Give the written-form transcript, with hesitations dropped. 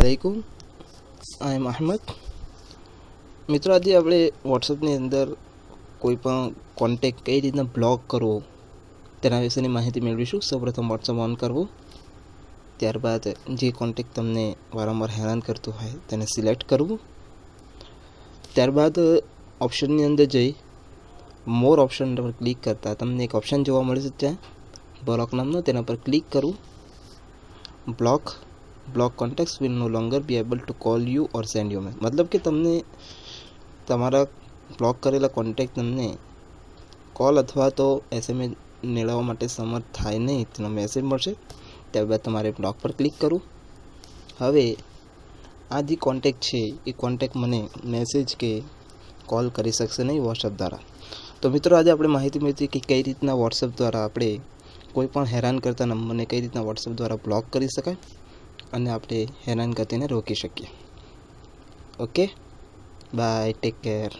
अस्सलामुअलैकुम I am Ahmad. मित्रों, आज આપણે વોટ્સએપની અંદર કોઈ પણ કોન્ટેક્ટ કઈ રીતના બ્લોક કરવો તેના વિશેની માહિતી મેળવીશું। સૌપ્રથમ વોટ્સએપ ઓન કરવું, ત્યારબાદ જે કોન્ટેક્ટ તમને વારંવાર હેરાન કરતું હોય તેને સિલેક્ટ કરવું, ત્યારબાદ ઓપ્શનની અંદર જઈ મોર ઓપ્શન પર ક્લિક કરતાં તમને એક ઓપ્શન જોવા મળે છે ત્યાં બ્લોક નામનો, તેના પર ક્લિક કરવું। Block contacts will no longer be able to call you or send you message, मतलब કે તમને તમારા બ્લોક કરેલા કોન્ટેક્ટ તમને કોલ અથવા તો SMS મેળવવા માટે સમર્થ થાય નહીં તેનો મેસેજ મળશે। ત્યારબાદ તમારે બ્લોક પર ક્લિક કરવું। હવે આ જે કોન્ટેક્ટ છે એ કોન્ટેક્ટ મને મેસેજ કે કોલ કરી શકશે નહીં વોટ્સએપ દ્વારા। તો મિત્રો, આજે આપણે માહિતી મેળવી કે કઈ રીતના વોટ્સએપ દ્વારા આપણે કોઈ પણ હેરાન કરતા નંબરને કઈ રીતના વોટ્સએપ દ્વારા બ્લોક કરી શકાય અને આપણે હેરાન ગતિને રોકી શકીએ। Okay, bye, take care.